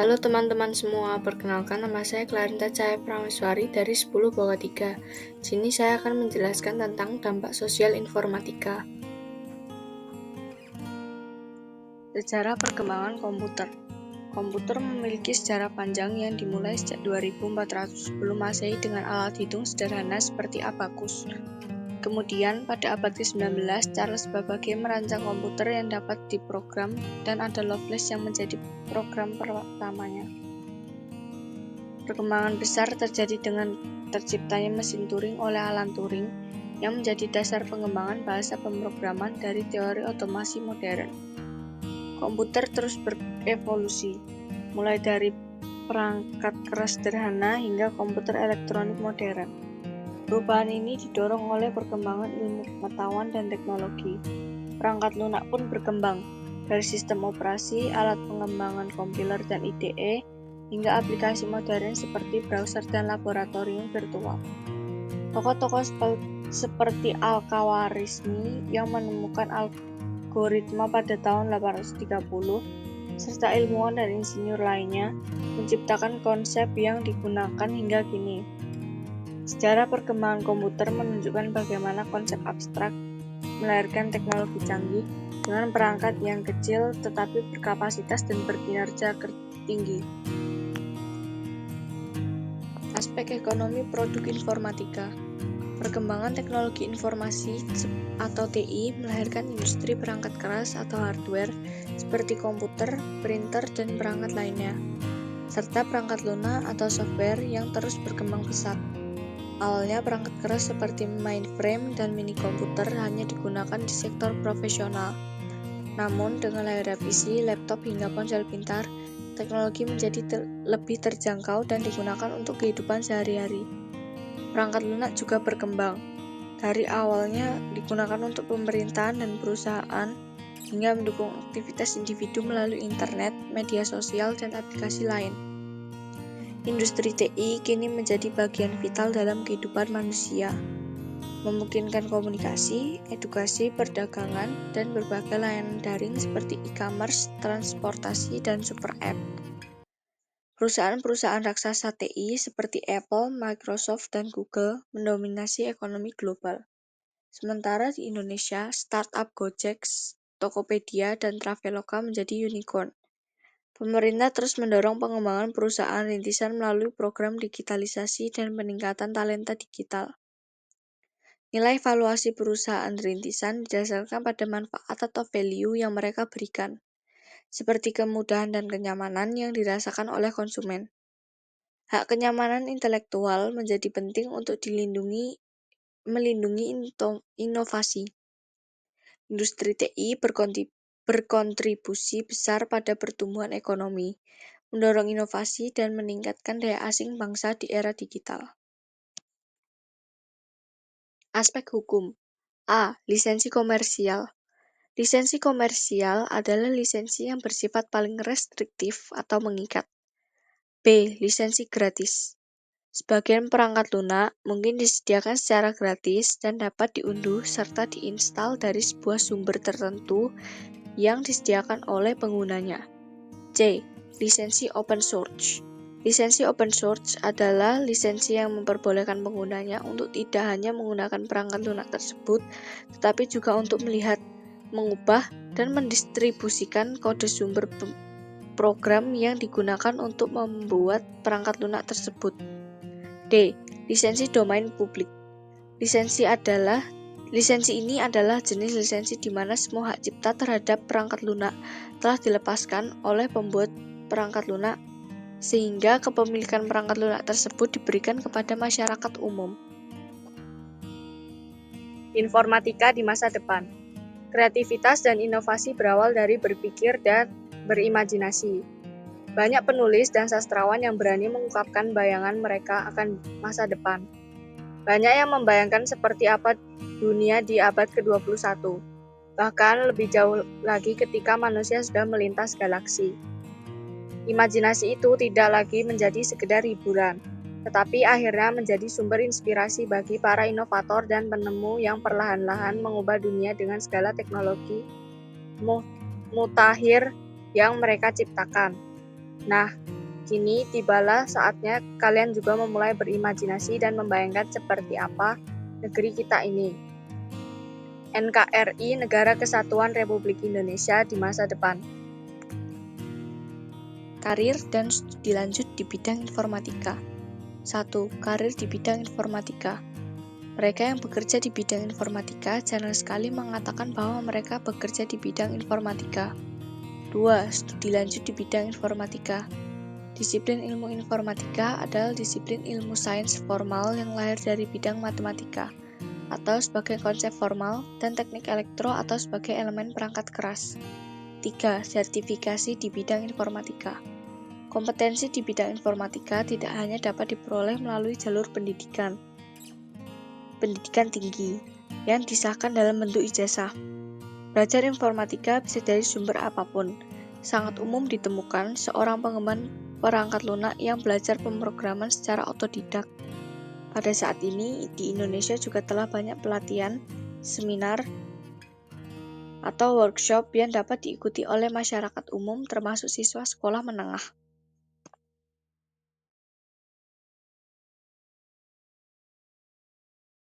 Halo teman-teman semua, perkenalkan nama saya Clarinta Cahaya Prameswari dari 10 bawah 3. Sini saya akan menjelaskan tentang dampak sosial informatika. Sejarah perkembangan komputer. Komputer memiliki sejarah panjang yang dimulai sejak 2400 sebelum Masehi dengan alat hitung sederhana seperti abakus. Kemudian, pada abad ke-19, Charles Babbage merancang komputer yang dapat diprogram dan ada Lovelace yang menjadi program pertamanya. Perkembangan besar terjadi dengan terciptanya mesin Turing oleh Alan Turing yang menjadi dasar pengembangan bahasa pemrograman dari teori otomasi modern. Komputer terus berevolusi, mulai dari perangkat keras sederhana hingga komputer elektronik modern. Perubahan ini didorong oleh perkembangan ilmu pengetahuan dan teknologi. Perangkat lunak pun berkembang, dari sistem operasi, alat pengembangan kompiler dan IDE, hingga aplikasi modern seperti browser dan laboratorium virtual. Tokoh-tokoh seperti Al-Khawarizmi yang menemukan algoritma pada tahun 830, serta ilmuwan dan insinyur lainnya, menciptakan konsep yang digunakan hingga kini. Sejarah perkembangan komputer menunjukkan bagaimana konsep abstrak melahirkan teknologi canggih dengan perangkat yang kecil tetapi berkapasitas dan berkinerja tinggi. Aspek ekonomi produk informatika. Perkembangan teknologi informasi atau TI melahirkan industri perangkat keras atau hardware seperti komputer, printer, dan perangkat lainnya, serta perangkat lunak atau software yang terus berkembang pesat. Awalnya perangkat keras seperti mainframe dan mini komputer hanya digunakan di sektor profesional. Namun dengan lahirnya PC, laptop hingga ponsel pintar, teknologi menjadi lebih terjangkau dan digunakan untuk kehidupan sehari-hari. Perangkat lunak juga berkembang. Dari awalnya digunakan untuk pemerintahan dan perusahaan, hingga mendukung aktivitas individu melalui internet, media sosial, dan aplikasi lain. Industri TI kini menjadi bagian vital dalam kehidupan manusia, memungkinkan komunikasi, edukasi, perdagangan, dan berbagai layanan daring seperti e-commerce, transportasi, dan super app. Perusahaan-perusahaan raksasa TI seperti Apple, Microsoft, dan Google mendominasi ekonomi global. Sementara di Indonesia, startup Gojek, Tokopedia, dan Traveloka menjadi unicorn. Pemerintah terus mendorong pengembangan perusahaan rintisan melalui program digitalisasi dan peningkatan talenta digital. Nilai valuasi perusahaan rintisan didasarkan pada manfaat atau value yang mereka berikan, seperti kemudahan dan kenyamanan yang dirasakan oleh konsumen. Hak kenyamanan intelektual menjadi penting untuk melindungi inovasi. Industri TI berkontribusi besar pada pertumbuhan ekonomi, mendorong inovasi, dan meningkatkan daya asing bangsa di era digital. Aspek hukum. A. Lisensi komersial. Lisensi komersial adalah lisensi yang bersifat paling restriktif atau mengikat. B. Lisensi gratis. Sebagian perangkat lunak mungkin disediakan secara gratis dan dapat diunduh serta diinstal dari sebuah sumber tertentu yang disediakan oleh penggunanya. C. Lisensi open source. Lisensi open source adalah lisensi yang memperbolehkan penggunanya untuk tidak hanya menggunakan perangkat lunak tersebut, tetapi juga untuk melihat, mengubah, dan mendistribusikan kode sumber program yang digunakan untuk membuat perangkat lunak tersebut. D. Lisensi domain publik. Lisensi ini adalah jenis lisensi di mana semua hak cipta terhadap perangkat lunak telah dilepaskan oleh pembuat perangkat lunak, sehingga kepemilikan perangkat lunak tersebut diberikan kepada masyarakat umum. Informatika di masa depan. Kreativitas dan inovasi berawal dari berpikir dan berimajinasi. Banyak penulis dan sastrawan yang berani mengungkapkan bayangan mereka akan masa depan. Banyak yang membayangkan seperti apa dunia di abad ke-21, bahkan lebih jauh lagi ketika manusia sudah melintas galaksi. Imajinasi itu tidak lagi menjadi sekedar hiburan, tetapi akhirnya menjadi sumber inspirasi bagi para inovator dan penemu yang perlahan-lahan mengubah dunia dengan segala teknologi mutakhir yang mereka ciptakan. Nah, Kini tibalah saatnya kalian juga memulai berimajinasi dan membayangkan seperti apa negeri kita ini. NKRI, Negara Kesatuan Republik Indonesia di masa depan. Karir dan studi lanjut di bidang informatika. 1. Karir di bidang informatika. Mereka yang bekerja di bidang informatika jarang sekali mengatakan bahwa mereka bekerja di bidang informatika. 2. Studi lanjut di bidang informatika. Disiplin ilmu informatika adalah disiplin ilmu sains formal yang lahir dari bidang matematika, atau sebagai konsep formal, dan teknik elektro atau sebagai elemen perangkat keras. 3. Sertifikasi di bidang informatika. Kompetensi di bidang informatika tidak hanya dapat diperoleh melalui jalur pendidikan tinggi yang disahkan dalam bentuk ijazah. Belajar informatika bisa dari sumber apapun. Sangat umum ditemukan seorang pengembang perangkat lunak yang belajar pemrograman secara otodidak. Pada saat ini, di Indonesia juga telah banyak pelatihan, seminar, atau workshop yang dapat diikuti oleh masyarakat umum termasuk siswa sekolah menengah.